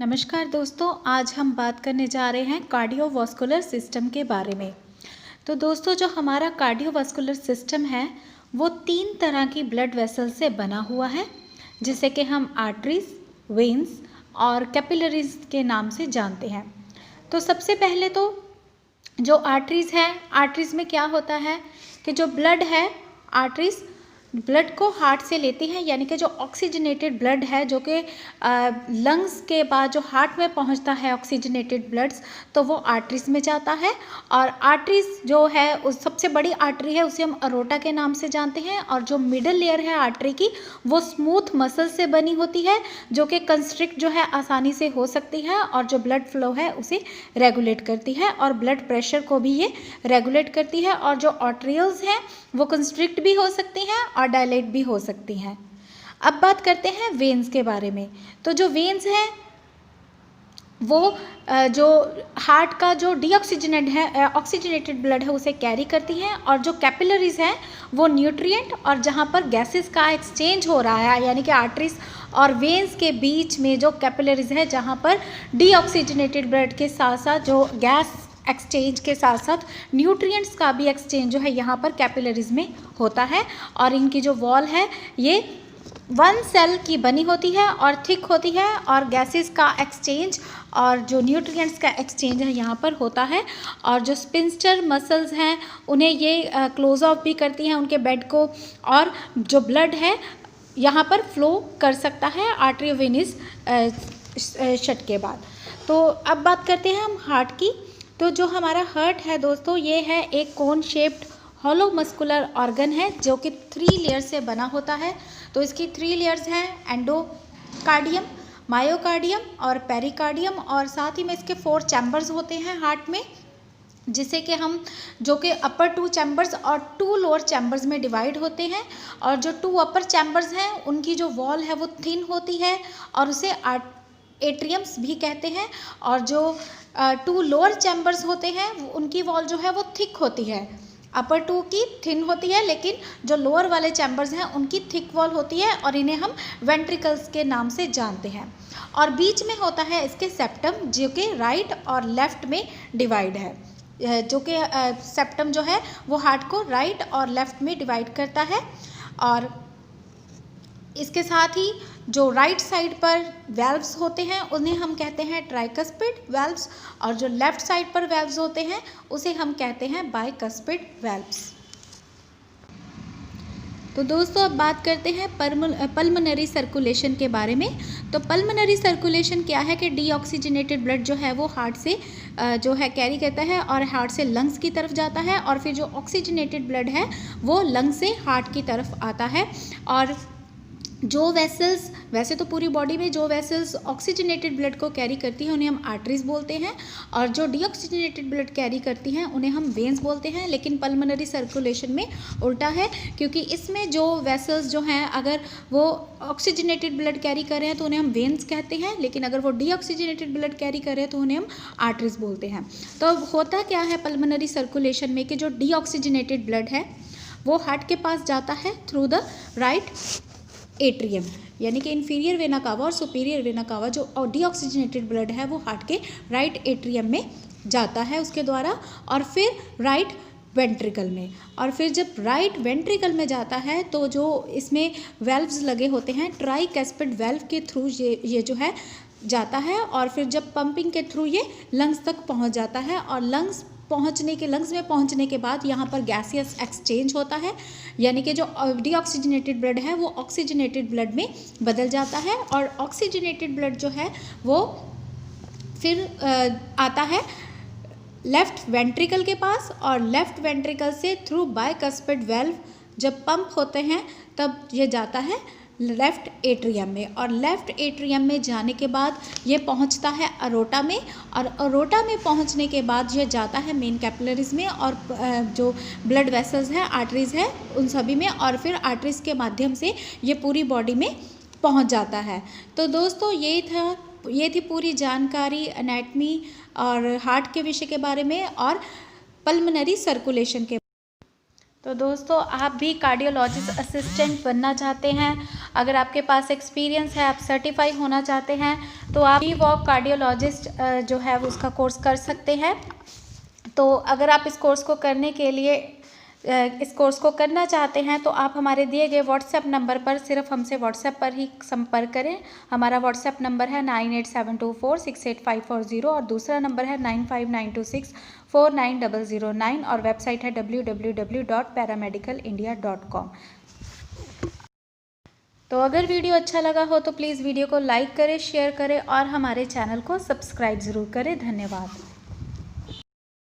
नमस्कार दोस्तों, आज हम बात करने जा रहे हैं कार्डियोवास्कुलर सिस्टम के बारे में। तो दोस्तों, जो हमारा कार्डियोवास्कुलर सिस्टम है वो 3 तरह की ब्लड वेसल से बना हुआ है, जिसे कि हम आर्टरीज, वेन्स और कैपिलरीज के नाम से जानते हैं। तो सबसे पहले तो जो आर्टरीज है, आर्टरीज में क्या होता है कि जो ब्लड है, आर्टरीज ब्लड को हार्ट से लेती हैं, यानी कि जो ऑक्सीजनेटेड ब्लड है जो कि लंग्स के बाद जो हार्ट में पहुंचता है ऑक्सीजनेटेड ब्लड्स, तो वो आर्टरीज में जाता है। और आर्टरीज जो है उस सबसे बड़ी आर्टरी है उसे हम अरोटा के नाम से जानते हैं। और जो मिडल लेयर है आर्टरी की, वो स्मूथ मसल से बनी होती है जो कि कंस्ट्रिक्ट जो है आसानी से हो सकती है और जो ब्लड फ्लो है उसे रेगुलेट करती है और ब्लड प्रेशर को भी ये रेगुलेट करती है। और जो आर्टरियल्स हैं वो कंस्ट्रिक्ट भी हो सकती हैं और डायलेट भी हो सकती हैं। अब बात करते हैं वेन्स के बारे में। तो जो वेन्स हैं वो जो हार्ट का जो डीऑक्सीजनेट है ऑक्सीजनेटेड ब्लड है उसे कैरी करती हैं। और जो कैपिलरीज हैं वो न्यूट्रिएंट और जहाँ पर गैसेस का एक्सचेंज हो रहा है, यानी कि आर्टरीज और वेन्स के बीच में जो कैपिलरीज है जहाँ पर डीऑक्सीजनेटेड ब्लड के साथ साथ जो गैस एक्सचेंज के साथ साथ न्यूट्रिएंट्स का भी एक्सचेंज जो है यहाँ पर कैपिलरीज में होता है। और इनकी जो वॉल है ये 1 सेल की बनी होती है और थिक होती है और गैसेस का एक्सचेंज और जो न्यूट्रिएंट्स का एक्सचेंज है यहाँ पर होता है। और जो स्पिंस्टर मसल्स हैं उन्हें ये क्लोज ऑफ भी करती हैं उनके बेड को, और जो ब्लड है यहाँ पर फ्लो कर सकता है आर्टरीवेनिस शट के बाद। तो अब बात करते हैं हम हार्ट की। तो जो हमारा हार्ट है दोस्तों, ये है एक कोन शेप्ड हॉलो मस्कुलर ऑर्गन है जो कि 3 लेयर से बना होता है। तो इसकी 3 लेयर्स हैं, एंडोकार्डियम, मायोकार्डियम और पेरिकार्डियम। और साथ ही में इसके 4 चैम्बर्स होते हैं हार्ट में, जिसे कि हम जो कि अपर 2 चैम्बर्स और 2 लोअर चैम्बर्स में डिवाइड होते हैं। और जो 2 अपर चैम्बर्स हैं उनकी जो वॉल है वो थिन होती है और उसे एट्रियम्स भी कहते हैं। और जो 2 लोअर चैम्बर्स होते हैं उनकी वॉल जो है वो थिक होती है। अपर 2 की थिन होती है, लेकिन जो लोअर वाले चैम्बर्स हैं उनकी थिक वॉल होती है और इन्हें हम वेंट्रिकल्स के नाम से जानते हैं। और बीच में होता है इसके सेप्टम जो कि राइट और लेफ्ट में डिवाइड है, जो कि सेप्टम जो है वो हार्ट को राइट और लेफ्ट में डिवाइड करता है। और इसके साथ ही जो राइट साइड पर वेल्व्स होते हैं उन्हें हम कहते हैं ट्राइकस्पिड वेल्व्स, और जो लेफ्ट साइड पर वेल्व्स होते हैं उसे हम कहते हैं बाइकस्पिड वेल्व्स। तो दोस्तों, अब बात करते हैं पल्मोनरी सर्कुलेशन के बारे में। तो पल्मोनरी सर्कुलेशन क्या है कि डीऑक्सीजनेटेड ब्लड जो है वो हार्ट से जो है कैरी करता है और हार्ट से लंग्स की तरफ जाता है, और फिर जो ऑक्सीजनेटेड ब्लड है वो लंग्स से हार्ट की तरफ आता है। और जो वेसल्स, वैसे तो पूरी बॉडी में जो वेसल्स ऑक्सीजनेटेड ब्लड को कैरी करती हैं उन्हें हम आर्टरीज बोलते हैं, और जो डीऑक्सीजनेटेड ब्लड कैरी करती हैं उन्हें हम वेन्स बोलते हैं। लेकिन पल्मोनरी सर्कुलेशन में उल्टा है, क्योंकि इसमें जो वेसल्स जो हैं अगर वो ऑक्सीजनेटेड ब्लड कैरी कर रहे हैं तो उन्हें हम वेन्स कहते हैं, लेकिन अगर वो डीऑक्सीजनेटेड ब्लड कैरी कर रहे हैं तो उन्हें हम आर्टरीज बोलते हैं। तो होता क्या है पल्मोनरी सर्कुलेशन में कि जो डीऑक्सीजनेटेड ब्लड है वो हार्ट के पास जाता है थ्रू द राइट एट्रियम, यानी कि इन्फीरियर वेना कावा और सुपीरियर वेना कावा। जो डीऑक्सीजनेटेड ब्लड है वो हार्ट के राइट एट्रियम में जाता है उसके द्वारा, और फिर राइट वेंट्रिकल में। और फिर जब राइट वेंट्रिकल में जाता है तो जो इसमें वेल्व्स लगे होते हैं ट्राइकैस्पिड वेल्व के थ्रू ये जो है जाता है, और फिर जब पंपिंग के थ्रू ये लंग्स तक पहुंच जाता है। और लंग्स में पहुंचने के बाद यहाँ पर गैसियस एक्सचेंज होता है, यानी कि जो डीऑक्सीजनेटेड ब्लड है वो ऑक्सीजनेटेड ब्लड में बदल जाता है। और ऑक्सीजनेटेड ब्लड जो है वो फिर आता है लेफ्ट वेंट्रिकल के पास, और लेफ्ट वेंट्रिकल से थ्रू बाइकस्पिड वेल्व जब पंप होते हैं तब ये जाता है लेफ्ट एट्रियम में। और लेफ्ट एट्रियम में जाने के बाद ये पहुंचता है अरोटा में, और अरोटा में पहुंचने के बाद ये जाता है मेन कैपिलरीज में, और जो ब्लड वेसल्स हैं आर्टरीज है उन सभी में, और फिर आर्टरीज के माध्यम से ये पूरी बॉडी में पहुंच जाता है। तो दोस्तों, ये थी पूरी जानकारी एनाटमी और हार्ट के विषय के बारे में और पल्मोनरी सर्कुलेशन के। तो दोस्तों, आप भी कार्डियोलॉजिस्ट असिस्टेंट बनना चाहते हैं, अगर आपके पास एक्सपीरियंस है, आप सर्टिफाई होना चाहते हैं, तो आप ई वॉक कार्डियोलॉजिस्ट जो है उसका कोर्स कर सकते हैं। तो अगर आप इस कोर्स को करना चाहते हैं तो आप हमारे दिए गए व्हाट्सएप नंबर पर सिर्फ हमसे व्हाट्सएप पर ही संपर्क करें। हमारा व्हाट्सएप नंबर है 9872468540 और दूसरा नंबर है 9592649009 और वेबसाइट है www.paramedicalindia.com। तो अगर वीडियो अच्छा लगा हो तो प्लीज़ वीडियो को लाइक करें, शेयर करें और हमारे चैनल को सब्सक्राइब ज़रूर करें। धन्यवाद।